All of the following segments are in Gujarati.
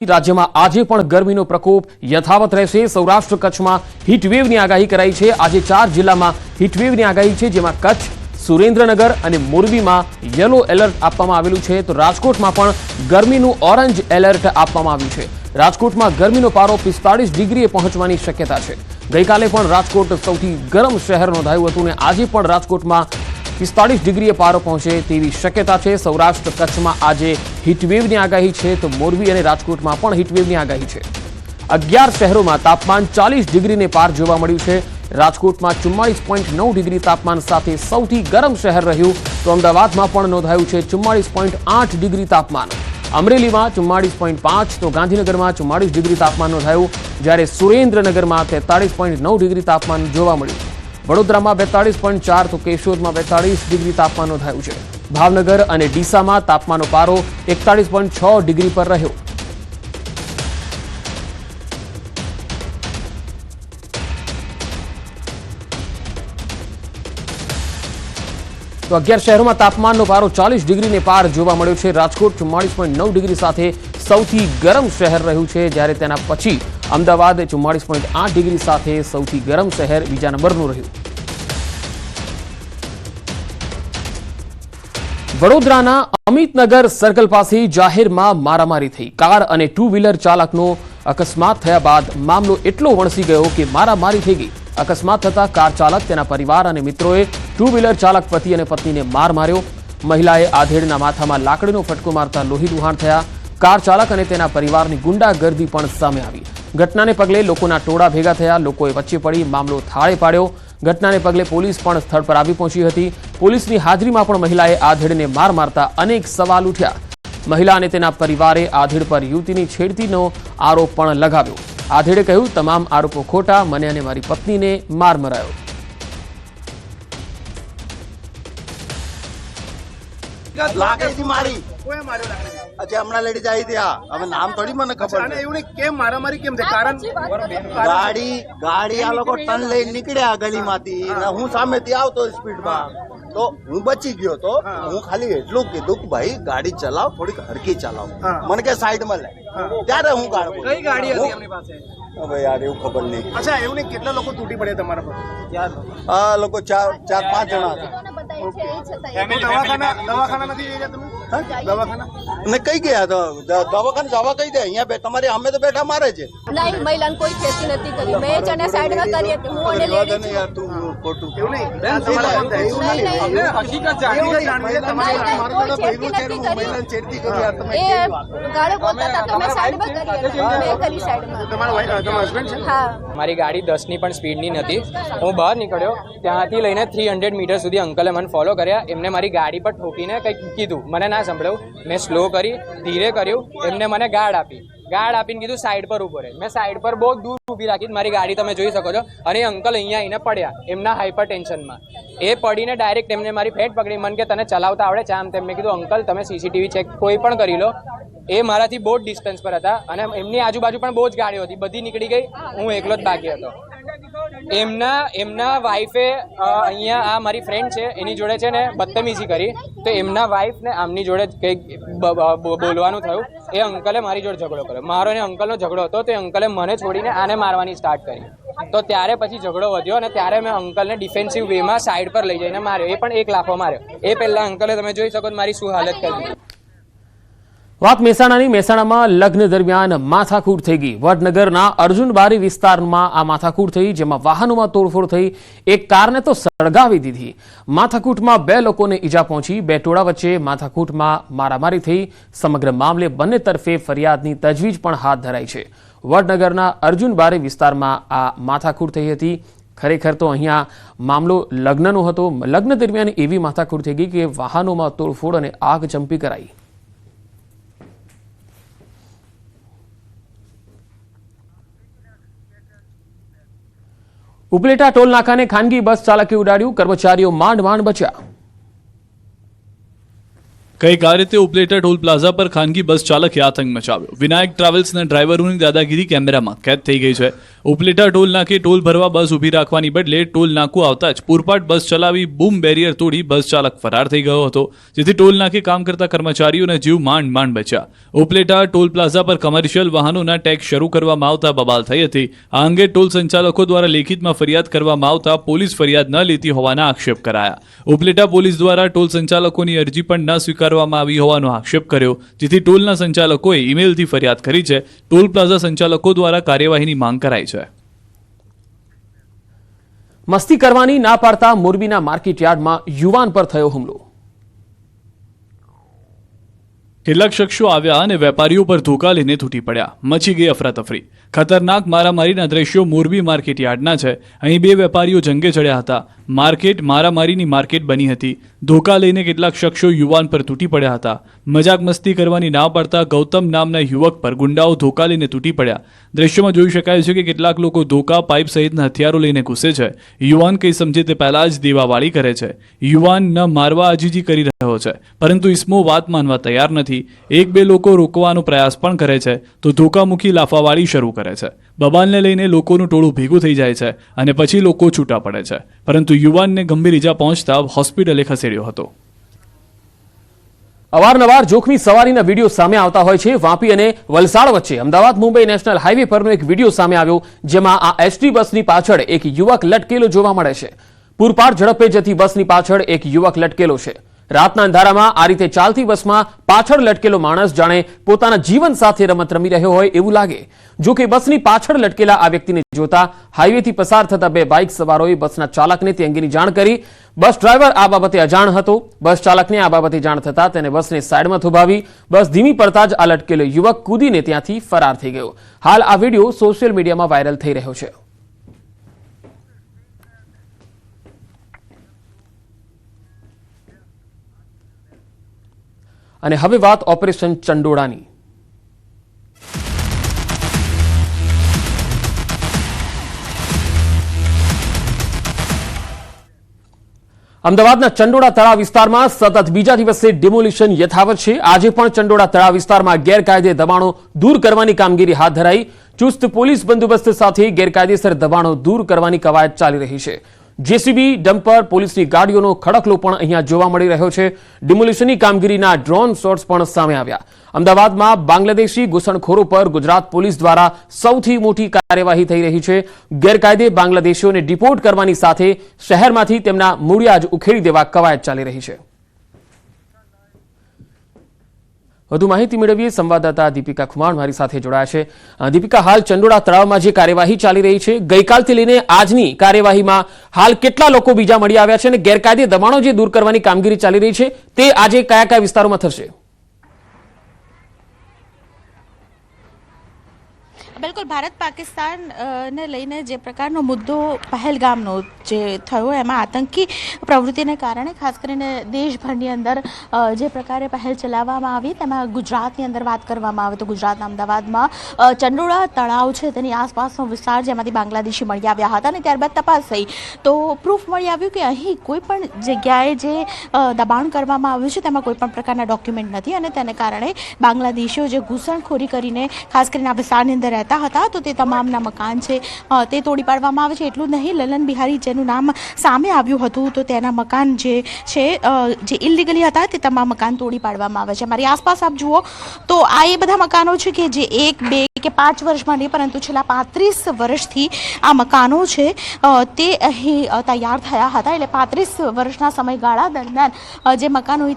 રાજ્યમાં આજે પણ ગરમીનો પ્રકોપ યથાવત રહેશે। સૌરાષ્ટ્ર કચ્છમાં હીટવેવની આગાહી કરાઈ છે। આજે 4 જિલ્લામાં હીટવેવની આગાહી છે, જેમાં કચ્છ, સુરેન્દ્રનગર અને મોરબીમાં યલો એલર્ટ આપવામાં આવેલું છે। તો રાજકોટમાં પણ ગરમીનું ઓરેન્જ એલર્ટ આપવામાં આવ્યું છે। રાજકોટમાં ગરમીનો પારો 45 ડિગ્રીએ પહોંચવાની શક્યતા છે। ગઈકાલે પણ રાજકોટ સૌથી ગરમ શહેર નોંધાયું હતું અને આજે પણ રાજકોટમાં 45 ડિગ્રીએ પારો પહોંચે તેવી શક્યતા છે। સૌરાષ્ટ્ર કચ્છમાં આજે હીટવેવની આગાહી છે, તો મોરબી અને રાજકોટમાં પણ હીટવેવની આગાહી છે। 11 શહેરોમાં તાપમાન 40 ડિગ્રીને પાર જોવા મળ્યું છે। રાજકોટમાં 44.9 ડિગ્રી તાપમાન સાથે સૌથી ગરમ શહેર રહ્યું, તો અમદાવાદમાં પણ નોંધાયું છે 44.8 ડિગ્રી તાપમાન। અમરેલીમાં 44.5, તો ગાંધીનગરમાં 44 ડિગ્રી તાપમાન નોંધાયું, જ્યારે સુરેન્દ્રનગરમાં 43.9 ડિગ્રી તાપમાન જોવા મળ્યું। વડોદરામાં 42.4, તો કેશોદમાં 42 ડિગ્રી તાપમાન નોંધાયું છે। ભાવનગર અને ડીસામાં તાપમાનનો પારો 41.6 ડિગ્રી પર રહ્યો। તો 11 શહેરોમાં તાપમાનનો પારો 40 ડિગ્રીને પાર જોવા મળ્યો છે। રાજકોટ 44.9 ડિગ્રી સાથે સૌથી ગરમ શહેર રહ્યું છે, જ્યારે તેના પછી અમદાવાદ 44.8 ડિગ્રી સાથે સૌથી ગરમ શહેર બીજા નંબરનું રહ્યું। વડોદરાના અમિતનગર સર્કલ પાસે જાહેરમાં મારામારી થઈ। કાર અને 2 વ્હીલર ચાલકનો અકસ્માત થયા બાદ મામલો એટલો વણસી ગયો કે મારામારી થઈ ગઈ। અકસ્માત થતા કાર ચાલક, તેના પરિવાર અને મિત્રોએ 2 વ્હીલર ચાલક પતિ અને પત્નીને માર માર્યો। મહિલાએ આધેડના માથામાં લાકડીનો ફટકો મારતા લોહી લુહાણ થયા। કાર ચાલક અને તેના પરિવારની ગુંડાગર્દી પણ સામે આવી। ઘટનાને પગલે લોકોના ટોળા ભેગા થયા। લોકોએ વચ્ચે પડી મામલો થાળે પાડ્યો। ઘટનાને પગલે પોલીસ પણ સ્થળ પર આવી પહોંચી હતી। પોલીસની હાજરીમાં પણ મહિલાએ આધેડને માર મારતા અનેક સવાલ ઉઠ્યા। મહિલા અને તેના પરિવારે આધેડ પર યુવતીની છેડતીનો આરોપ પણ લગાવ્યો। આધેડે કહ્યું, તમામ આરોપો ખોટા, મને અને મારી પત્નીને માર મરાયો। હમણાં લેડી જાય ત્યાં હવે નામ થોડી મને ખબર એવું કેમ મારામારી કેમ છે કારણ ગાડી આ લોકો ટન લઈને નીકળ્યા ગલીમાંથી, હું સામેથી આવતો સ્પીડમાં તો હું બચી ગયો। તો હું ખાલી એટલું કીધું કે ભાઈ ગાડી ચલાવ, થોડીક હરકી ચલાવ, મને કે સાઈડમાં લે, ત્યારે હું કઈ ગાડી હતી એમની પાસે હવે યાર એવું ખબર નહીં। અચ્છા એવું નહીં, કેટલા લોકો તૂટી પડ્યા તમારા પર? આ લોકો 4-5 જણા હતા। દવાખાના નથી તમે? દવાખાના કઈ ગયા તો દવાખાને જવા કઈ દે, અહીંયા તમારી અમે તો બેઠા મારે છે નહીં, મહિલાને કોઈ ખેતી નથી કરી, મેં જને સાઈડમાં કરી હતી, હું અને લેડી યાર તું ખોટું એવું નહીં હકીકત એ ગાળો બોલતા હતા કે મેં સાઈડમાં કરી, મેં કરી સાઈડમાં। મારી ગાડી 10ની પણ સ્પીડની નથી। હું બહાર નીકળ્યો, ત્યાંથી લઈને 300 મીટર સુધી અંકલે મને ફોલો કર્યા। એમને મારી ગાડી પર ઠોકીને કંઈક કીધું, મને ના સંભળાયું। મેં સ્લો કરી, ધીરે કર્યું, એમને મને ગાર્ડ આપીને કીધું સાઈડ પર ઉભો રહે। મેં સાઈડ પર બહુ દૂર ઊભી રાખી, મારી ગાડી તમે જોઈ શકો છો। અને અંકલ અહીંયા આવીને પડ્યા એમના હાઈપર ટેન્શનમાં। એ પડીને ડાયરેક્ટ એમને મારી ફેટ પકડી, મને કે તને ચલાવતા આવડે છે આમ તેમ। મેં કીધું અંકલ તમે સીસીટીવી ચેક કોઈ પણ કરી લો। એ મારાથી બહુ જ ડિસ્ટન્સ પર હતા અને એમની આજુબાજુ પણ બહુ જ ગાડીઓ હતી, બધી નીકળી ગઈ, હું એકલો જ બાકી હતો। એમના વાઈફે અહીંયા આ મારી ફ્રેન્ડ છે એની જોડે છે ને બદતમીજી કરી, તો એમના વાઈફ ને આમની જોડે કંઈક બોલવાનું થયું। એ અંકલે મારી જોડે ઝઘડો કર્યો, મારો અને અંકલનો ઝઘડો હતો। તો એ અંકલે મને છોડીને આને મારવાની સ્ટાર્ટ કરી। તો ત્યારે પછી ઝઘડો વધ્યો અને ત્યારે મેં અંકલને ડિફેન્સિવ વેમાં સાઈડ પર લઈ જઈને માર્યો। એ પણ એક લાફો માર્યો। એ પહેલા અંકલે તમે જોઈ શકો મારી શું હાલત કરી। વાત મહેસાણાની। મહેસાણામાં લગ્ન દરમિયાન માથાકૂટ થઈ ગઈ। વડનગરના અર્જુનબારી વિસ્તારમાં આ માથાકૂટ થઈ, જેમાં વાહનોમાં તોડફોડ થઈ, એક કારને તો સળગાવી દીધી। માથાકૂટમાં 2 લોકોને ઈજા પહોંચી। 2 ટોળા વચ્ચે માથાકૂટમાં મારામારી થઈ। સમગ્ર મામલે બંને તરફે ફરિયાદની તજવીજ પણ હાથ ધરાઈ છે। વડનગરના અર્જુનબારી વિસ્તારમાં આ માથાકૂટ થઈ હતી। ખરેખર તો અહીંયા મામલો લગ્નનો હતો। લગ્ન દરમિયાન એવી માથાકૂટ થઈ ગઈ કે વાહનોમાં તોડફોડ અને આગ ચંપી કરાઈ। ઉપલેટા ટોલ નાકાને ખાનગી બસ ચાલકે ઉડાડ્યું। કર્મચારીઓ માંડ માંડ બચ્યા। કંઈક આ રીતે ઉપલેટા ટોલ પ્લાઝા પર ખાનગી બસ ચાલકે આતંક મચાવ્યો. વિનાયક ટ્રાવેલ્સના ડ્રાઈવરોની દાદાગીરી કેમેરામાં કેદ થઈ ગઈ છે. ઉપલેટા ટોલ નાકે ટોલ ભરવા બસ ઊભી રાખવાની બદલે ટોલ નાકું આવતા જ પૂરપાટ બસ ચલાવી બૂમ બેરિયર તોડી બસ ચાલક ફરાર થઈ ગયો હતો, જેથી ટોલ નાકે કામ કરતા કર્મચારીઓના જીવ માંડ બચ્યા. ઉપલેટા ટોલ પ્લાઝા પર કમર્શિયલ વાહનોના ટેક્સ શરૂ કરવામાં આવતા બબાલ થઈ હતી. આ અંગે ટોલ સંચાલકો દ્વારા લેખિતમાં ફરિયાદ કરવામાં આવતા પોલીસ ફરિયાદ ન લેતી હોવાના આક્ષેપ કરાયા. ઉપલેટા પોલીસ દ્વારા ટોલ સંચાલકોની અરજી પણ ન સ્વીકારવામાં આવી હોવાનો આક્ષેપ કર્યો, જેથી ટોલના સંચાલકોએ ઈમેલથી ફરિયાદ કરી છે. ટોલ પ્લાઝા સંચાલકો દ્વારા કાર્યવાહીની માંગ કરાઈ છે. મસ્તી કરવાની ના પાડતા મોરબીના માર્કેટ યાર્ડમાં યુવાન પર થયો હુમલો. કેટલાક શખ્સો આવ્યા અને વેપારીઓ પર ધોકા લઈને તૂટી પડ્યા. મચી ગઈ અફરાતફરી. ખતરનાક મારામારીના દ્રશ્યો મોરબી માર્કેટ યાર્ડના છે. અહીં બે વેપારીઓ જંગે ચડ્યા હતા. માર્કેટ મારામારીની માર્કેટ બની હતી. ધોકા લઈને કેટલાક શખ્સો યુવાન પર તૂટી પડ્યા હતા. મજાક મસ્તી કરવાની ના પાડતા ગૌતમ નામના યુવક પર ગુંડાઓ ધોકા લઈને તૂટી પડ્યા. દ્રશ્યમાં જોઈ શકાય છે કે કેટલાક લોકો ધોકા, પાઇપ સહિતના હથિયારો લઈને ઘૂસે છે. યુવાન કંઈ સમજે તે પહેલા જ દેવાવાળી કરે છે. યુવાન ન મારવા આજીજી કરી રહ્યો છે, પરંતુ ઇસમો વાત માનવા તૈયાર નથી. એક બે લોકો રોકવાનો પ્રયાસ પણ કરે છે તો ધોકામુખી લાફાવાળી શરૂ કરે છે. બબાલને લઈને લોકોનું ટોળું ભેગું થઈ જાય છે અને પછી લોકો છૂટા પડે છે, પરંતુ યુવાનને ગંભીર ઈજા પહોંચતા હોસ્પિટલે ખસેડ્યો હતો. અવારનવાર જોખમી સવારીના વિડીયો સામે આવતા હોય છે. વાપી અને વલસાડ વચ્ચે અમદાવાદ મુંબઈ નેશનલ હાઈવે પરનો એક વિડીયો સામે આવ્યો, જેમાં આ એસટી બસની પાછળ એક યુવક લટકેલો જોવા મળે છે. પૂરપાટ ઝડપે જતી બસની પાછળ એક યુવક લટકેલો છે. રાતના અંધારામાં આ રીતે ચાલતી બસમાં પાછળ લટકેલો માણસ જાણે પોતાના જીવન સાથે રમત રમી રહ્યો હોય એવું લાગે. જો કે બસની પાછળ લટકેલા આ વ્યક્તિને જોતા હાઈવેથી પસાર થતા બે બાઇક સવારોએ બસના ચાલકને તે અંગેની જાણ કરી. બસ ડ્રાઈવર આ બાબતે અજાણ હતો. બસ ચાલકને આ બાબતે જાણ થતા તેને બસને સાઈડમાં થોભાવી બસ ધીમી પડતા જ આ લટકેલો યુવક કૂદીને ત્યાંથી ફરાર થઈ ગયો. હાલ આ વિડીયો સોશિયલ મીડિયામાં વાયરલ થઈ રહ્યો છે. અને હવે વાત ઓપરેશન ચંડોળાની. અમદાવાદના ચંડોળા તળાવ વિસ્તારમાં સતત બીજા દિવસે ડિમોલિશન યથાવત છે. આજે પણ ચંડોળા તળાવ વિસ્તારમાં ગેરકાયદે દબાણો દૂર કરવાની કામગીરી હાથ ધરાઈ. ચુસ્ત પોલીસ બંદોબસ્ત સાથે ગેરકાયદેસર દબાણો દૂર કરવાની કવાયત ચાલી રહી છે. જેસીબી, ડમ્પર, પોલીસની ગાડીઓનો ખડકલો પણ અહીંયા જોવા મળી રહ્યો છે. ડિમોલિશનની કામગીરીના ડ્રોન શોટ્સ પણ સામે આવ્યા. અમદાવાદમાં બાંગ્લાદેશી ઘૂસણખોરો પર ગુજરાત પોલીસ દ્વારા સૌથી મોટી કાર્યવાહી થઈ રહી છે. ગેરકાયદે બાંગ્લાદેશીઓને ડિપોર્ટ કરવાની સાથે શહેરમાંથી તેમના મૂળિયા જ ઉખેડી દેવા કવાયત ચાલી રહી છે. વધુ માહિતી મેળવીએ સંવાદદાતા દીપિકા ખુમાણ મારી સાથે જોડાયા છે. દીપિકા, હાલ ચંડોળા તળાવમાં જે કાર્યવાહી ચાલી રહી છે, ગઈકાલથી લઈને આજની કાર્યવાહીમાં હાલ કેટલા લોકો બીજા મળી આવ્યા છે અને ગેરકાયદે દબાણો જે દૂર કરવાની કામગીરી ચાલી રહી છે તે આજે કયા કયા વિસ્તારોમાં થશે? બિલકુલ, ભારત પાકિસ્તાન ને લઈને જે પ્રકારનો મુદ્દો પહેલગામનો જે થયો એમાં આતંકી પ્રવૃત્તિને કારણે ખાસ કરીને દેશભરની અંદર જે પ્રકારે પહેલ ચલાવવામાં આવી તેમાં ગુજરાતની અંદર વાત કરવામાં આવે તો ગુજરાતના અમદાવાદમાં ચંડોળા તળાવ છે તેની આસપાસનો વિસ્તાર જેમાંથી બાંગ્લાદેશી મળી આવ્યા હતા અને ત્યારબાદ તપાસ થઈ તો પ્રૂફ મળી આવ્યું કે અહીં કોઈ પણ જગ્યાએ જે દબાણ કરવામાં આવ્યું છે તેમાં કોઈ પણ પ્રકારના ડોક્યુમેન્ટ નથી અને તેને કારણે બાંગ્લાદેશીઓ જે ઘૂસણખોરી કરીને ખાસ કરીને આ વિસ્તારની અંદર હતા તો તે તમામના મકાન છે તે તોડી પાડવામાં આવે છે. એટલું નહીં, લલન બિહારી જેનું નામ સામે આવ્યું હતું તો તેના મકાન જે છે જે ઇલીગલી હતા તે તમામ મકાન તોડી પાડવામાં આવે છે. મારી આસપાસ આપ જુઓ તો આ એ બધા મકાનો છે કે જે 1, 2 કે 5 વર્ષમાં નહીં પરંતુ છેલ્લા 35 વર્ષથી આ મકાનો છે તે અહીં તૈયાર થયા હતા. એટલે 35 વર્ષના સમયગાળા દરમિયાન જે મકાનો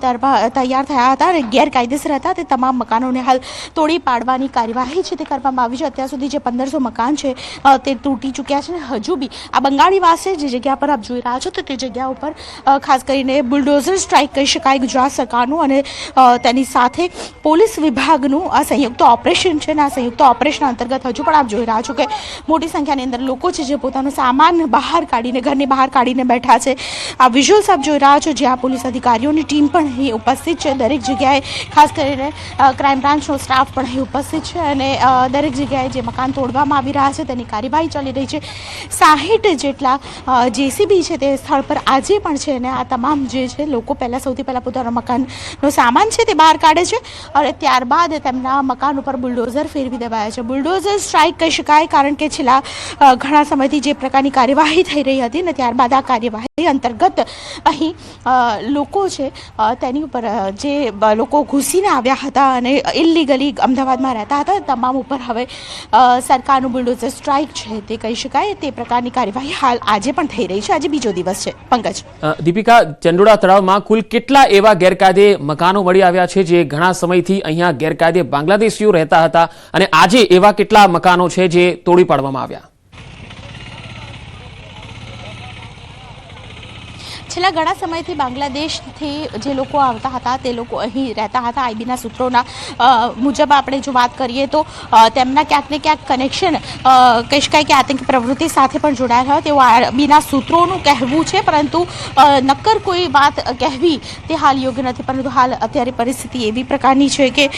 તૈયાર થયા હતા અને ગેરકાયદેસર હતા તે તમામ મકાનોને હાલ તોડી પાડવાની કાર્યવાહી છે તે કરવામાં આવી છે. અત્યાર સુધી જે 1500 મકાન છે તે તૂટી ચૂક્યા છે. હજુ બી આ બંગાળીવાસ છે જે જગ્યા પર આપ જોઈ રહ્યા છો તો તે જગ્યા ઉપર ખાસ કરીને બુલડોઝર સ્ટ્રાઇક કહી શકાય ગુજરાત સરકારનું અને તેની સાથે પોલીસ વિભાગનું આ સંયુક્ત ઓપરેશન છે અને આ સંયુક્ત ઓપરેશન અંતર્ગત હજુ પણ આપ જોઈ રહ્યા છો કે મોટી સંખ્યાની અંદર લોકો છે જે પોતાનો સામાન બહાર કાઢીને ઘરની બહાર કાઢીને બેઠા છે. આ વિઝ્યુઅલ્સ આપ જોઈ રહ્યા છો જ્યાં પોલીસ અધિકારીઓની ટીમ પણ અહીં ઉપસ્થિત છે. દરેક જગ્યાએ ખાસ કરીને ક્રાઇમ બ્રાન્ચનો સ્ટાફ પણ અહીં ઉપસ્થિત છે અને દરેક જગ્યાએ જે મકાન તોડવામાં આવી રહ્યા છે તેની કાર્યવાહી ચાલી રહી છે. 60 જેટલા જેસીબી છે તે સ્થળ પર આજે પણ છે અને આ તમામ જે છે લોકો સૌથી પહેલાં પોતાનો મકાનનો સામાન છે તે બહાર કાઢે છે અને ત્યારબાદ તેમના મકાન ઉપર બુલડોઝર ફેરવી દેવાયા છે. બુલડોઝર સ્ટ્રાઇક કહી શકાય કારણ કે છેલ્લા ઘણા સમયથી જે પ્રકારની કાર્યવાહી થઈ રહી હતી ને ત્યારબાદ આ કાર્યવાહી અંતર્ગત અહીં લોકો છે તેની ઉપર જે લોકો ઘૂસીને આવ્યા હતા અને ઇલીગલી અમદાવાદમાં રહેતા હતા તમામ ઉપર હવે સરકારનું બુલડોઝર સ્ટ્રાઇક છે તે કહી શકાય તે પ્રકારની કાર્યવાહી હાલ આજે પણ થઈ રહી છે. આજે બીજો દિવસ છે. પંકજ. દીપિકા, ચંડોળા તળાવમાં કુલ કેટલા એવા ગેરકાયદે મકાનો મળી આવ્યા છે જે ઘણા સમયથી અહીંયા ગેરકાયદે બાંગ્લાદેશીઓ રહેતા હતા અને આજે એવા કેટલા મકાનો છે જે તોડી પાડવામાં આવ્યા? છેલ્લા ઘણા સમયથી બાંગ્લાદેશથી જે લોકો આવતા હતા તે લોકો અહીં રહેતા હતા. આઈબીના સૂત્રોના મુજબ આપણે જો વાત કરીએ તો તેમના ક્યાંક ને ક્યાંક કનેક્શન કહી શકાય કે આતંકી પ્રવૃત્તિ સાથે પણ જોડાયેલા હોય તેવું આઈબીના સૂત્રોનું કહેવું છે. પરંતુ નક્કર કોઈ વાત કહેવી તે હાલ યોગ્ય નથી. પરંતુ હાલ અત્યારે પરિસ્થિતિ એવી પ્રકારની છે કે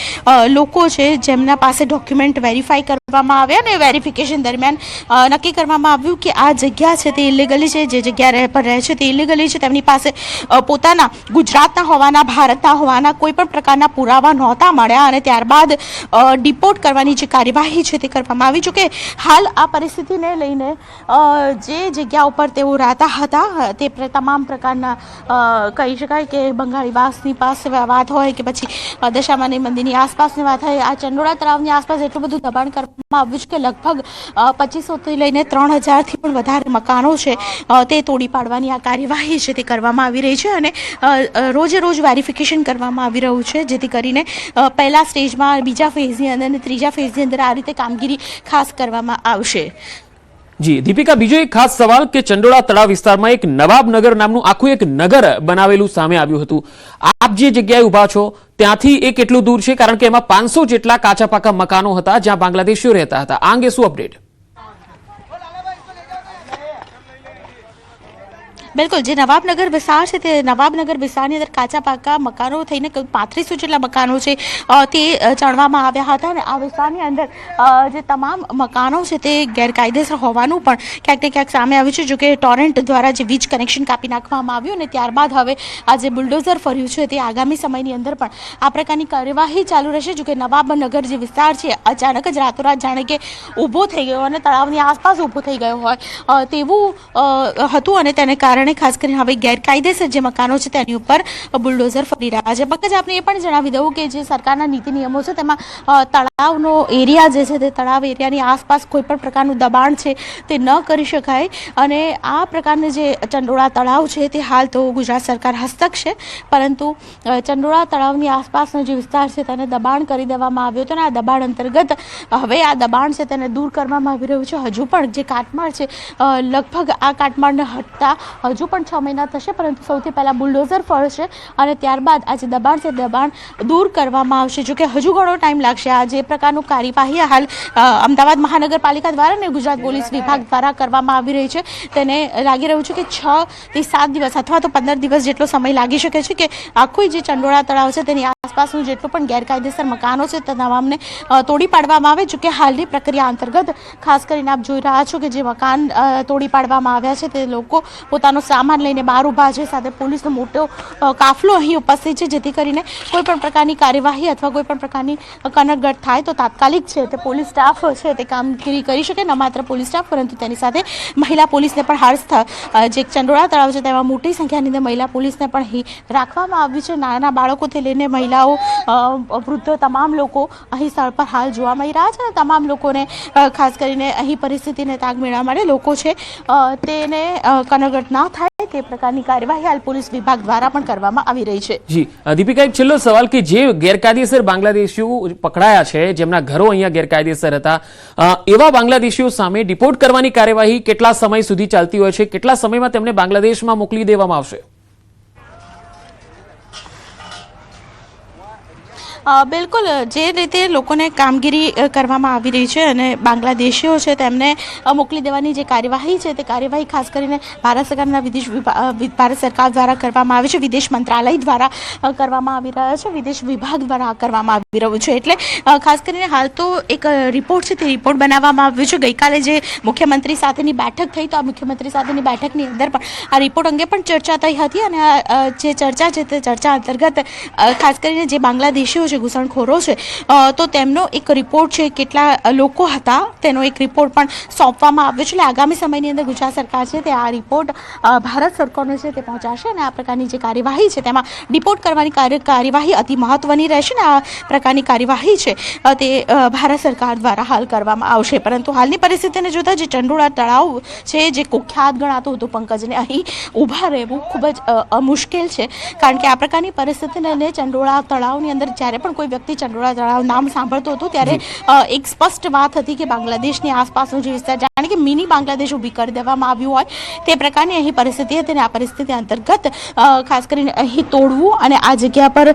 લોકો છે જેમના પાસે ડોક્યુમેન્ટ વેરીફાઈ કરવામાં આવ્યા અને વેરિફિકેશન દરમિયાન નક્કી કરવામાં આવ્યું કે આ જગ્યા છે તે ઇલીગલી છે. જે જગ્યા પર રહે છે તે ઇલીગલી છે. તેમની પાસે પોતાના ગુજરાતના હોવાના ભારતના હોવાના કોઈ પણ પ્રકારના પુરાવા નહોતા મળ્યા અને ત્યારબાદ ડિપોર્ટ કરવાની જે કાર્યવાહી છે તે કરવામાં આવી. જોકે હાલ આ પરિસ્થિતિને લઈને જે જગ્યા ઉપર તેઓ રહેતા હતા તે તમામ પ્રકારના કહી શકાય કે બંગાળી વાસની પાસે વાત હોય કે પછી દશામાની મંદિરની આસપાસની વાત હોય, આ ચંડોળા તળાવની આસપાસ એટલું બધું દબાણ કરવામાં આવ્યું છે કે લગભગ 2500થી લઈને 3000થી પણ વધારે મકાનો છે તે તોડી પાડવાની આ કાર્યવાહી છે તે કરવામાં આવી રહી છે અને રોજે રોજ વેરિફિકેશન કરવામાં આવી રહ્યું છે જેથી કરીને પહેલા સ્ટેજમાં બીજા ફેઝની અંદર અને ત્રીજા ફેઝની અંદર આ રીતે કામગીરી ખાસ કરવામાં આવશે. જી દીપિકા, બીજો એક ખાસ સવાલ કે ચંડોળા તળાવ વિસ્તારમાં એક નવાબનગર નામનું આખું એક નગર બનાવેલું સામે આવ્યું હતું. આપ જે જગ્યાએ ઊભા છો ત્યાંથી એ કેટલું દૂર છે? કારણ કે એમાં 500 જેટલા કાચા પાકા મકાનો હતા જ્યાં બાંગ્લાદેશીઓ રહેતા હતા. આ અંગે શું અપડેટ? બિલકુલ, જે નવાબનગર વિસ્તાર છે તે નવાબનગર વિસ્તારની અંદર કાચા પાકા મકાનો થઈને 3500 જેટલા મકાનો છે તે ચણવામાં આવ્યા હતા અને આ વિસ્તારની અંદર જે તમામ મકાનો છે તે ગેરકાયદેસર હોવાનું પણ ક્યાંક ને ક્યાંક સામે આવ્યું છે. જોકે ટોરેન્ટ દ્વારા જે વીજ કનેક્શન કાપી નાખવામાં આવ્યું અને ત્યારબાદ હવે આ જે બુલડોઝર ફર્યું છે તે આગામી સમયની અંદર પણ આ પ્રકારની કાર્યવાહી ચાલુ રહેશે. જોકે નવાબનગર જે વિસ્તાર છે અચાનક જ રાતોરાત જાણે કે ઊભો થઈ ગયો અને તળાવની આસપાસ ઊભો થઈ ગયો હોય તેવું હતું અને તેને કારણે ખાસ કરીને હવે ગેરકાયદેસર જે મકાનો છે તેની ઉપર બુલડોઝર ફરી રહ્યા છે. પંકજ, આપને એ પણ જણાવી દઉં કે જે સરકારના નીતિ નિયમો છે તેમાં તળાવનો એરિયા જે છે તે તળાવ એરિયાની આસપાસ કોઈ પણ પ્રકારનું દબાણ છે તે ન કરી શકાય અને આ પ્રકારની જે ચંડોળા તળાવ છે તે હાલ તો ગુજરાત સરકાર હસ્તક છે પરંતુ ચંડોળા તળાવની આસપાસનો જે વિસ્તાર છે તેને દબાણ કરી દેવામાં આવ્યો હતો અને આ દબાણ અંતર્ગત હવે આ દબાણ છે તેને દૂર કરવામાં આવી રહ્યું છે. હજુ પણ જે કાટમાળ છે લગભગ આ કાટમાળને હટતા હજુ પણ 6 મહિના થશે પરંતુ સૌથી પહેલાં બુલડોઝર ફરશે અને ત્યારબાદ આ જે દબાણ છે દબાણ દૂર કરવામાં આવશે. જોકે હજુ ઘણો ટાઈમ લાગશે. આ જે પ્રકારનું કાર્યવાહી હાલ અમદાવાદ મહાનગરપાલિકા દ્વારા અને ગુજરાત પોલીસ વિભાગ દ્વારા કરવામાં આવી રહી છે તેને લાગી રહ્યું છે કે 6 થી 7 દિવસ અથવા તો 15 દિવસ જેટલો સમય લાગી શકે છે કે આખું જે ચંડોળા તળાવ છે તેની આસપાસનું જેટલું પણ ગેરકાયદેસર મકાનો છે તે તમામને તોડી પાડવામાં આવે. જોકે હાલની પ્રક્રિયા અંતર્ગત ખાસ કરીને આપ જોઈ રહ્યા છો કે જે મકાન તોડી પાડવામાં આવ્યા છે તે લોકો પોતાનો સામાન લઈને બહાર ઊભા છે. સાથે પોલીસનો મોટો કાફલો અહીં ઉપસ્થિત છે જેથી કરીને કોઈ પણ પ્રકારની કાર્યવાહી અથવા કોઈ પણ પ્રકારની કનકગત થાય તો તાત્કાલિક છે તે પોલીસ સ્ટાફ છે તે કામગીરી કરી શકે. ન માત્ર પોલીસ સ્ટાફ પરંતુ તેની સાથે મહિલા પોલીસને પણ હાલ જે ચંડોળા તળાવ છે તેમાં મોટી સંખ્યાની અંદર મહિલા પોલીસને પણ અહીં રાખવામાં આવ્યું છે. નાના બાળકોથી લઈને મહિલાઓ, વૃદ્ધો તમામ લોકો અહીં સ્થળ પર હાલ જોવા મળી રહ્યા છે. તમામ લોકોને ખાસ કરીને અહીં પરિસ્થિતિને તાગ મેળવવા માટે લોકો છે તેને કનકગત ના થાય તે પ્રકારની કાર્યવાહી હાલ પોલીસ વિભાગ દ્વારા પણ કરવામાં આવી રહી છે. જી દીપિકા, એક છેલ્લો સવાલ કે જે ગેરકાયદેસર બાંગ્લાદેશીઓ પકડાયા છે જેમના ઘરો અહીંયા ગેરકાયદેસર હતા એવા બાંગ્લાદેશીઓ સામે ડિપોર્ટ કરવાની કાર્યવાહી કેટલા સમય સુધી ચાલતી હોય છે? કેટલા સમયમાં તેમને બાંગ્લાદેશમાં મોકલી દેવામાં આવશે? બિલકુલ જે રીતે લોકોને કામગીરી કરવામાં આવી રહી છે અને બાંગ્લાદેશીઓ છે તેમને મોકલી દેવાની જે કાર્યવાહી છે તે કાર્યવાહી ખાસ કરીને ભારત સરકારના ભારત સરકાર દ્વારા કરવામાં આવે છે, વિદેશ મંત્રાલય દ્વારા કરવામાં આવી રહ્યા છે, વિદેશ વિભાગ દ્વારા કરવામાં આવી રહ્યું છે. એટલે ખાસ કરીને હાલ તો એક રિપોર્ટ છે તે રિપોર્ટ બનાવવામાં આવ્યો છે. ગઈકાલે જે મુખ્યમંત્રી સાથેની બેઠક થઈ તો આ મુખ્યમંત્રી સાથેની બેઠકની અંદર પણ આ રિપોર્ટ અંગે પણ ચર્ચા થઈ હતી અને આ જે ચર્ચા છે તે ચર્ચા અંતર્ગત ખાસ કરીને જે બાંગ્લાદેશીઓ છે, ઘૂસણખોરો છે, તો તેમનો એક રિપોર્ટ છે, કેટલા લોકો હતા તેનો એક રિપોર્ટ પણ સોંપવામાં આવ્યો છે. એટલે આગામી સમયની અંદર ગુજરાત સરકાર છે તે આ રિપોર્ટ ભારત સરકારને છે તે પહોંચાડશે અને આ પ્રકારની જે કાર્યવાહી છે તેમાં ડિપોર્ટ કરવાની કાર્યવાહી અતિ મહત્વની રહેશે ને આ પ્રકારની કાર્યવાહી છે તે ભારત સરકાર દ્વારા હાલ કરવામાં આવશે. પરંતુ હાલની પરિસ્થિતિને જોતા જે ચંડોળા તળાવ છે જે કુખ્યાત ગણાતું હતું પંકજને, અહીં ઊભા રહેવું ખૂબ જ મુશ્કેલ છે કારણ કે આ પ્રકારની પરિસ્થિતિને લઈને ચંડોળા તળાવની અંદર જ્યારે પણ કોઈ વ્યક્તિ ચંડોળા તળાવ નામ સાંભળતો હતો ત્યારે એક સ્પષ્ટ વાત હતી કે બાંગ્લાદેશની આસપાસનો જે વિસ્તાર જાણે કે મિની બાંગ્લાદેશ ઊભી કરી દેવામાં આવ્યું હોય તે પ્રકારની અહીં પરિસ્થિતિ હતી અને આ પરિસ્થિતિ અંતર્ગત ખાસ કરીને અહીં તોડવું અને આ જગ્યા પર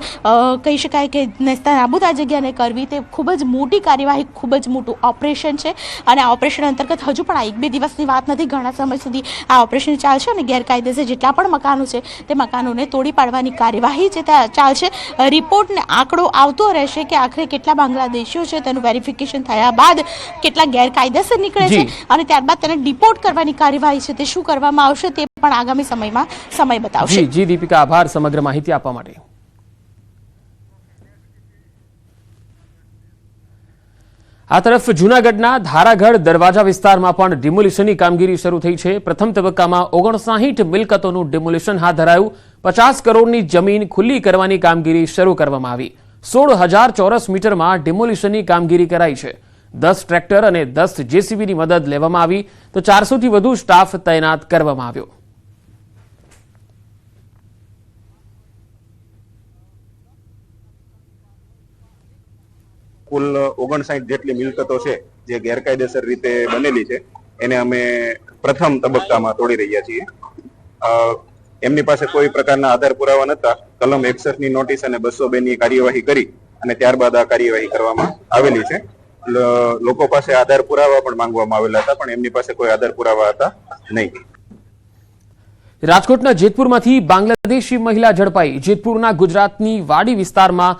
કહી શકાય કે નેસ્તનાબૂદ આ જગ્યાને કરવી તે ખૂબ જ મોટી કાર્યવાહી, ખૂબ જ મોટું ઓપરેશન છે અને આ ઓપરેશન અંતર્ગત હજુ પણ આ 1-2 દિવસની વાત નથી, ઘણા સમય સુધી આ ઓપરેશન ચાલશે અને ગેરકાયદેસર જેટલા પણ મકાનો છે તે મકાનોને તોડી પાડવાની કાર્યવાહી છે તે ચાલશે. રિપોર્ટને આંકડો આવતો રહેશે કે આખરે કેટલા બાંગ્લાદેશીઓ છે તેનું વેરિફિકેશન થયા બાદ કેટલા ગેરકાયદેસર નીકળે છે અને ત્યારબાદ તેને ડિપોર્ટ કરવાની કાર્યવાહી છે તે શું કરવામાં આવશે તે પણ આગામી સમયમાં સમય બતાવશે. જી દીપિકા, આભાર સમગ્ર માહિતી આપવા માટે. આ તરફ જૂનાગઢના ધારાગઢ દરવાજા વિસ્તારમાં પણ ડિમોલિશનની કામગીરી શરૂ થઈ છે. પ્રથમ તબક્કામાં 59 મિલકતોનું ડિમોલિશન હાથ ધરાયું. 50 કરોડની જમીન ખુલ્લી કરવાની કામગીરી શરૂ કરવામાં આવી. 16,000 ચોરસ મીટરમાં ડિમોલિશનની કામગીરી કરાઈ છે. 10 ટ્રેક્ટર અને 10 જેસીબીની મદદ લેવામાં આવી તો 400 થી વધુ સ્ટાફ તૈનાત કરવામાં આવ્યો. કુલ 59 જેટલી મિલકતો છે જે ગેરકાયદેસર રીતે બનેલી છે એને અમે પ્રથમ તબક્કામાં તોડી રહ્યા છીએ. એમની પાસે કોઈ પ્રકારના આધાર પુરાવા નતા. કલમ 61 ની નોટિસ અને 202 ની કાર્યવાહી કરી અને ત્યારબાદ આ કાર્યવાહી કરવામાં આવેલી છે. લોકો પાસે આધાર પુરાવા પણ માંગવામાં આવેલા હતા પણ એમની પાસે કોઈ આધાર પુરાવા હતા નહીં. રાજકોટના જેતપુરમાંથી બાંગ્લાદેશી મહિલા ઝડપાઈ. જેતપુરના ગુજરાતની વાડી વિસ્તારમાં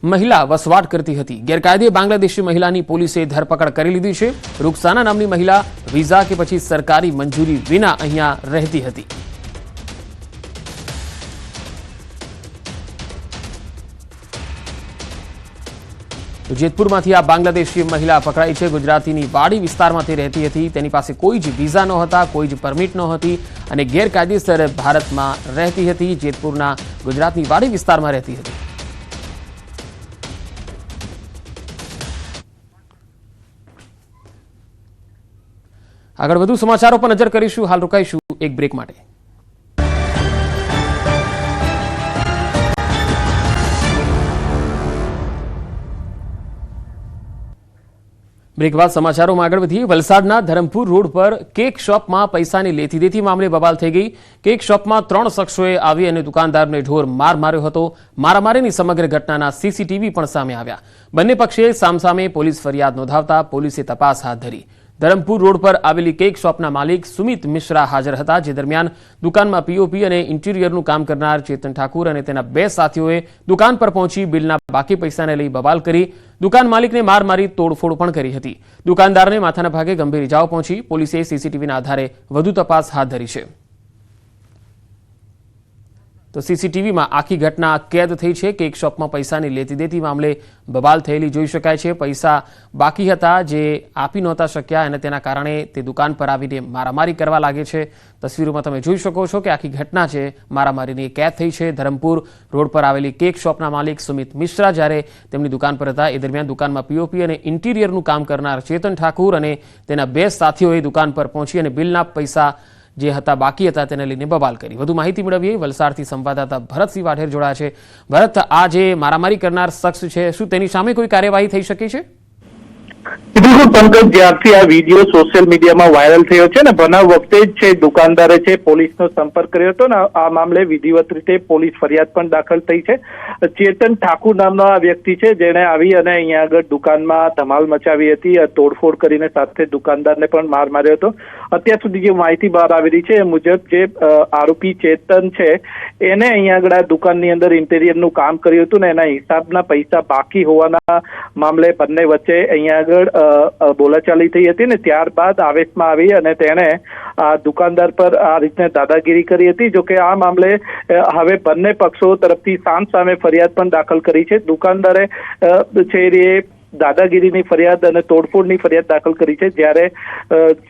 મહિલા વસવાટ કરતી હતી. ગેરકાયદે બાંગ્લાદેશી મહિલાની પોલીસે ધરપકડ કરી લીધી છે. રૂકસાના નામની મહિલા વિઝા કે પછી સરકારી મંજૂરી વિના અહીંયા રહેતી હતી. જેતપુરમાંથી આ બાંગ્લાદેશી મહિલા પકડાઈ છે. ગુજરાતીની વાડી વિસ્તારમાં તે રહેતી હતી. તેની પાસે કોઈ જ વિઝા ન હતા, કોઈ જ પરમિટ ન હતી અને ગેરકાયદેસર ભારતમાં રહેતી હતી. જેતપુરના ગુજરાતની વાડી વિસ્તારમાં રહેતી હતી. આગળ વધુ સમાચારો પર નજર કરીશું. હાલ રોકાઈશું એક બ્રેક માટે. બ્રેક બાદ સમાચારોમાં આગળ વધીએ. વલસાડના ધરમપુર રોડ પર કેક શોપમાં પૈસાની લેતી દેતી મામલે બબાલ થઈ ગઈ. કેક શોપમાં 3 શખ્સોએ આવી અને દુકાનદારને ઢોર માર માર્યો હતો. મારામારીની સમગ્ર ઘટનાના સીસીટીવી પણ સામે આવ્યા. બંને પક્ષે સામસામે પોલીસ ફરિયાદ નોંધાવતા પોલીસે તપાસ હાથ ધરી. ધરમપુર રોડ પર આવેલી કેક શોપના માલિક સુમિત મિશ્રા હાજર હતા. જે દરમિયાન દુકાનમાં પીઓપી અને ઇન્ટિરિયરનું કામ કરનાર ચેતન ઠાકુર અને તેના 2 સાથીઓએ દુકાન પર પહોંચી બિલના બાકી પૈસાને લઈ બબાલ કરી. દુકાન માલિકને માર મારી તોડફોડ પણ કરી હતી. દુકાનદારને માથાના ભાગે ગંભીર ઇજાઓ પહોંચી. પોલીસે સીસીટીવીના આધારે વધુ તપાસ હાથ ધરી છે. તો સીસીટીવીમાં આખી ઘટના કેદ થઈ છે. કેક શોપમાં પૈસાની લેતી દેતી મામલે બબાલ થયેલી જોઈ શકાય છે. પૈસા બાકી હતા જે આપી નહોતા શક્યા અને તેના કારણે તે દુકાન પર આવીને મારામારી કરવા લાગે છે. તસવીરોમાં તમે જોઈ શકો છો કે આખી ઘટના છે મારામારીની કેદ થઈ છે. ધરમપુર રોડ પર આવેલી કેક શોપના માલિક સુમિત મિશ્રા જ્યારે તેમની દુકાન પર હતા એ દરમિયાન દુકાનમાં પીઓપી અને ઇન્ટિરિયરનું કામ કરનાર ચેતન ઠાકુર અને તેના 2 સાથીઓએ દુકાન પર પહોંચી અને બિલના પૈસા જે હતા બાકી હતા તેને લઈને બબાલ કરી. વધુ માહિતી મેળવીએ. વલસાડથી સંવાદદાતા ભરતસિંહ વાઢેર જોડાયા છે. ભરત, આ જે મારામારી કરનાર શખ્સ છે શું તેની સામે કોઈ કાર્યવાહી થઈ શકે છે? બિલકુલ પંકજ, જ્યારથી આ વિડીયો સોશિયલ મીડિયામાં વાયરલ થયો છે ને, બનાવ વખતે જ છે દુકાનદારે છે પોલીસનો સંપર્ક કર્યો હતો ને આ મામલે વિધિવત રીતે પોલીસ ફરિયાદ પણ દાખલ થઈ છે. ચેતન ઠાકુર નામનો આ વ્યક્તિ છે જેણે આવી અને અહીંયા આગળ દુકાનમાં ધમાલ મચાવી હતી, તોડફોડ કરીને સાથે દુકાનદારને પણ માર માર્યો હતો. અત્યાર સુધી જે માહિતી બહાર આવી રહી છે એ મુજબ જે આરોપી ચેતન છે એને અહીંયા આગળ આ દુકાનની અંદર ઇન્ટેરિયરનું કામ કર્યું હતું ને એના હિસાબના પૈસા બાકી હોવાના મામલે બંને વચ્ચે અહીંયા આગળ બોલાચાલી થઈ હતી ને ત્યારબાદ આવેશમાં આવી અને તેણે આ દુકાનદાર પર આ રીતને દાદાગીરી કરી હતી. જોકે આ મામલે હવે બંને પક્ષો તરફથી સામે ફરિયાદ પણ દાખલ કરી છે. દુકાનદારે છે એ દાદાગીરીની ફરિયાદ અને તોડફોડની ફરિયાદ દાખલ કરી છે, જ્યારે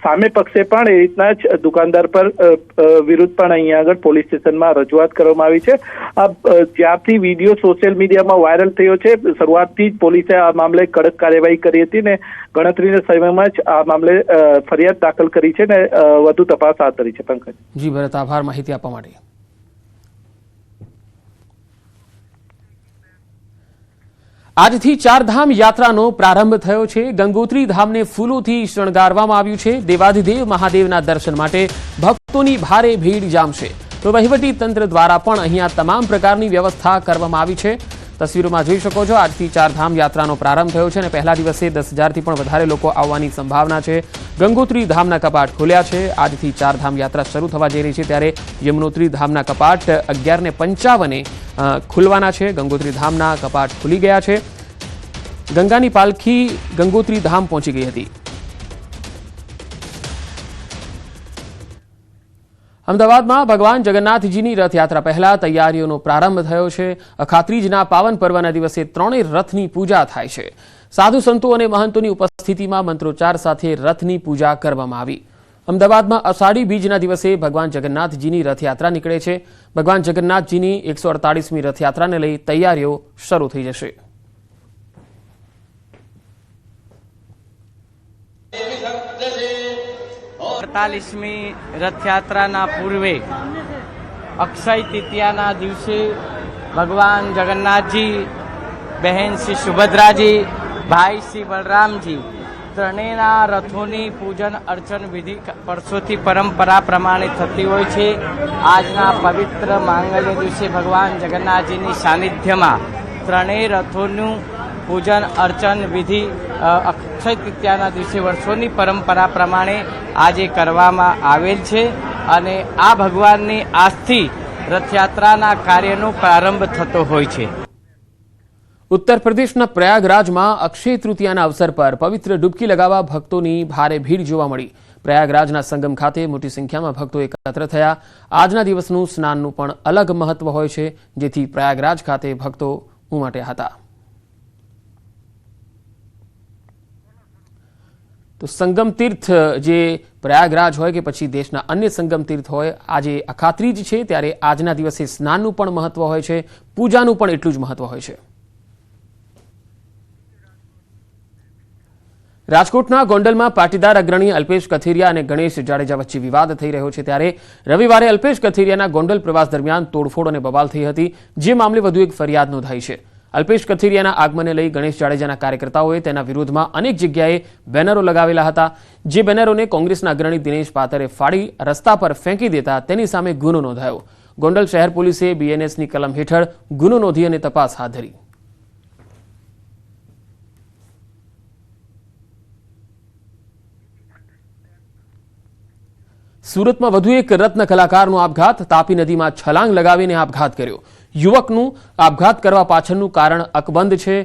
સામે પક્ષે પણ એ રીતના જ દુકાનદાર પર વિરુદ્ધ પણ અહીંયા આગળ પોલીસ સ્ટેશનમાં રજૂઆત કરવામાં આવી છે. જ્યારથી વિડીયો સોશિયલ મીડિયામાં વાયરલ થયો છે શરૂઆતથી જ પોલીસે આ મામલે કડક કાર્યવાહી કરી હતી ને ગણતરીના સમયમાં જ આ મામલે ફરિયાદ દાખલ કરી છે ને વધુ તપાસ હાથ ધરી છે. પંકજ. જી ભરત, આભાર માહિતી આપવા માટે. આજથી ચારધામ યાત્રાનો પ્રારંભ થયો છે. ગંગોત્રી ધામને ફૂલોથી શણગારવામાં આવ્યું છે. દેવાધિદેવ મહાદેવના દર્શન માટે ભક્તોની ભારે ભીડ જામશે. તો વહીવટી તંત્ર દ્વારા પણ અહીંયા તમામ પ્રકારની વ્યવસ્થા કરવામાં આવી છે. તસવીરોમાં જોઈ શકો છો, આજથી ચારધામ યાત્રાનો પ્રારંભ થયો છે અને પહેલા દિવસે 10,000થી પણ વધારે લોકો આવવાની સંભાવના છે. ગંગોત્રી ધામના કપાટ ખોલ્યા છે. આજથી ચારધામ યાત્રા શરૂ થવા જઈ રહી છે ત્યારે યમનોત્રી ધામના કપાટ 11:55 ખુલવાના છે. ગંગોત્રી ધામના કપાટ ખુલી ગયા છે. ગંગાની પાલખી ગંગોત્રી ધામ પહોંચી ગઈ હતી. અમદાવાદમાં ભગવાન જગન્નાથજીની રથયાત્રા પહેલા તૈયારીઓનો પ્રારંભ થયો છે. અખાત્રીજના પાવન પર્વના દિવસે ત્રણેય રથની પૂજા થાય છે. સાધુ સંતો અને મહંતોની ઉપસ્થિતિમાં મંત્રોચ્ચાર સાથે રથની પૂજા કરવામાં આવી. અમદાવાદમાં અષાઢી બીજના દિવસે ભગવાન જગન્નાથજીની રથયાત્રા નીકળે છે. ભગવાન જગન્નાથજીની 148મી રથયાત્રાને લઈ તૈયારીઓ શરૂ થઈ જશે. અડતાલીસમી રથયાત્રાના પૂર્વે અક્ષય તૃતીયાના દિવસે ભગવાન જગન્નાથજી, બહેન શ્રી સુભદ્રાજી, ભાઈ શ્રી બલરામજી ત્રણેયના રથોની પૂજન અર્ચન વિધિ વર્ષોથી પરંપરા પ્રમાણે થતી હોય છે. આજના પવિત્ર માંગલ્ય દિવસે ભગવાન જગન્નાથજીની સાનિધ્યમાં ત્રણેય રથોનું પૂજન અર્ચન વિધિ અક્ષય તૃતીયાના દિવસે વર્ષોની પરંપરા પ્રમાણે આજે કરવામાં આવેલ છે અને આ ભગવાનની આજથી રથયાત્રાના કાર્યનો પ્રારંભ થતો હોય છે. ઉત્તર પ્રદેશના પ્રયાગરાજમાં અક્ષય તૃતીયાના અવસર પર પવિત્ર ડૂબકી લગાવવા ભક્તોની ભારે ભીડ જોવા મળી. પ્રયાગરાજના સંગમ ખાતે મોટી સંખ્યામાં ભક્તો એકત્ર થયા. આજના દિવસનું સ્નાનનું પણ અલગ મહત્વ હોય છે, જેથી પ્રયાગરાજ ખાતે ભક્તો ઉમટ્યા હતા. તો સંગમ તીર્થ જે પ્રયાગરાજ હોય કે પછી દેશના અન્ય સંગમ તીર્થ હોય, આજે અખાત્રીજ છે ત્યારે આજના દિવસે સ્નાનનું પણ મહત્વ હોય છે, પૂજાનું પણ એટલું જ મહત્વ હોય છે. રાજકોટના ગોંડલમાં પાટીદાર અગ્રણી અલ્પેશ કથિરિયા અને ગણેશ જાડેજા વચ્ચે વિવાદ થઈ રહ્યો છે ત્યારે રવિવારે અલ્પેશ કથિરિયાના ગોંડલ પ્રવાસ દરમિયાન તોડફોડ અને બવાલ થઈ હતી, જે મામલે વધુ એક ફરિયાદ નોંધાઈ છે. અલ્પેશ કથિરિયાના આગમનને લઈ ગણેશ જાડેજાના કાર્યકર્તાઓએ તેના વિરોધમાં અનેક જગ્યાએ બેનરો લગાવેલા હતા, જે બેનરોને કોંગ્રેસના અગ્રણી દિનેશ પાતરે ફાડી રસ્તા પર ફેંકી દેતા તેની સામે ગુનો નોંધાયો. ગોંડલ શહેર પોલીસે BNSની કલમ હેઠળ ગુનો નોંધી અને તપાસ હાથ ધરી. સુરતમાં વધુ એક રત્ન કલાકારનો આપઘાત. તાપી નદીમાં છલાંગ લગાવીને આપઘાત કર્યો. યુવકનું આપઘાત કરવા પાછળનું કારણ અકબંધ છે.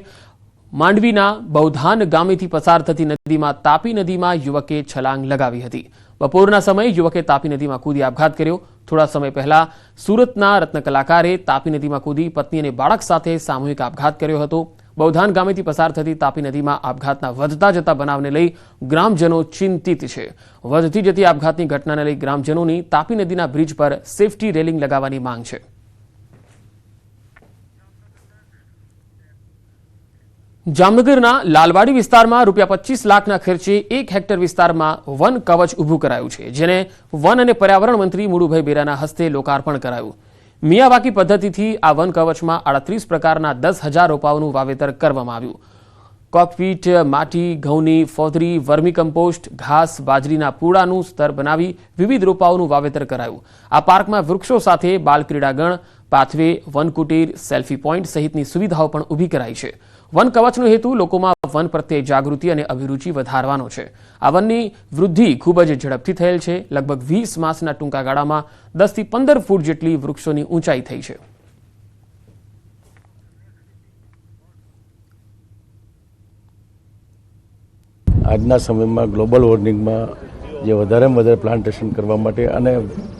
માંડવીના બૌધાન ગામેથી પસાર થતી નદીમાં તાપી નદીમાં યુવકે છલાંગ લગાવી હતી. બપોરના સમયે યુવકે તાપી નદીમાં કૂદી આપઘાત કર્યો. થોડા સમય પહેલા સુરતના રત્ન કલાકારે તાપી નદીમાં કૂદી પત્ની અને બાળક સાથે સામૂહિક આપઘાત કર્યો હતો. બૌધાન ગામેથી પસાર થતી તાપી નદીમાં આપઘાતના વધતા જતા બનાવને લઈ ગ્રામજનો ચિંતિત છે. વધતી જતી આપઘાતની ઘટનાને લઈ ગ્રામજનોની તાપી નદીના બ્રિજ પર સેફટી રેલિંગ લગાવવાની માંગ છે. જામનગરના લાલવાડી વિસ્તારમાં ₹25 લાખના ખર્ચે 1 હેક્ટર વિસ્તારમાં વન કવચ ઊભું કરાયું છે, જેને વન અને પર્યાવરણ મંત્રી મુળુભાઈ બેરાના હસ્તે લોકાર્પણ કરાયું. મિયાવાકી પદ્ધતિથી આ વન કવચમાં 38 પ્રકારના 10,000 રોપાઓનું વાવેતર કરવામાં આવ્યું. કોકપીટ, માટી, ઘઉંની ફોદરી, વર્મી કમ્પોસ્ટ, ઘાસ, બાજરીના પૂડાનું સ્તર બનાવી વિવિધ રોપાઓનું વાવેતર કરાયું. આ પાર્કમાં વૃક્ષો સાથે બાલ ક્રીડાગણ, પાથવે, વનકુટીર, સેલ્ફી પોઈન્ટ સહિતની સુવિધાઓ પણ ઊભી કરાઈ છે. વન કવચનો હેતુ લોકોમાં વન પ્રત્યે જાગૃતિ અને અભિરુચિ વધારવાનો છે. આ વનની વૃદ્ધિ ખૂબ જ ઝડપથી થયેલ છે. લગભગ 20 માસના ટૂંકા ગાળામાં 10 થી 15 ફૂટ જેટલી વૃક્ષોની ઊંચાઈ થઈ છે. આજના સમયમાં ગ્લોબલ વોર્મિંગમાં જે વધારેમાં વધારે પ્લાન્ટેશન કરવા માટે અને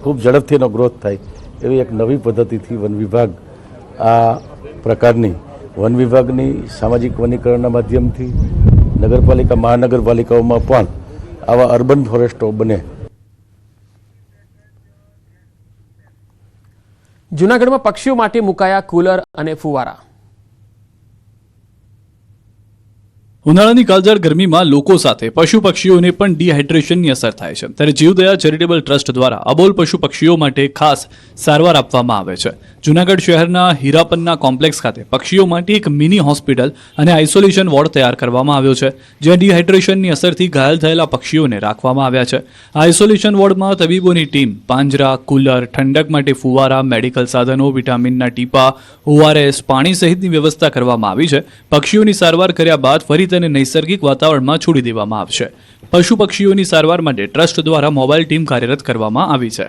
ખૂબ ઝડપથી એનો ગ્રોથ થાય એવી એક નવી પદ્ધતિથી વન વિભાગ આ પ્રકારની વન વિભાગની સામાજિક વનીકરણના માધ્યમથી નગરપાલિકા મહાનગરપાલિકાઓમાં પણ આવા અર્બન ફોરેસ્ટો બને. જૂનાગઢમાં પક્ષીઓ માટે મુકાયા કુલર અને ફુવારા. ઉનાળાની કાળઝાળ ગરમીમાં લોકો સાથે પશુ પક્ષીઓને પણ ડિહાઇડ્રેશનની અસર થાય છે. ત્યારે જીવદયા ચેરિટેબલ ટ્રસ્ટ દ્વારા અબોલ પશુ પક્ષીઓ માટે ખાસ સારવાર આપવામાં આવે છે. જૂનાગઢ શહેરના હીરાપન્ના કોમ્પ્લેક્સ ખાતે પક્ષીઓ માટે એક મિની હોસ્પિટલ અને આઇસોલેશન વોર્ડ તૈયાર કરવામાં આવ્યો છે, જ્યાં ડિહાઇડ્રેશનની અસરથી ઘાયલ થયેલા પક્ષીઓને રાખવામાં આવ્યા છે. આઇસોલેશન વોર્ડમાં તબીબોની ટીમ પાંજરા, કુલર, ઠંડક માટે ફુવારા, મેડિકલ સાધનો, વિટામિનના ટીપા, ORS, પાણી સહિતની વ્યવસ્થા કરવામાં આવી છે. પક્ષીઓની સારવાર કર્યા બાદ ફરી તેને નૈસર્ગિક વાતાવરણમાં છોડી દેવામાં આવશે. પશુ પક્ષીઓની સારવાર માટે ટ્રસ્ટ દ્વારા મોબાઈલ ટીમ કાર્યરત કરવામાં આવી છે.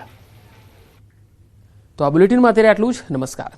તો આ બુલેટિનમાં અત્યારે આટલું જ. નમસ્કાર.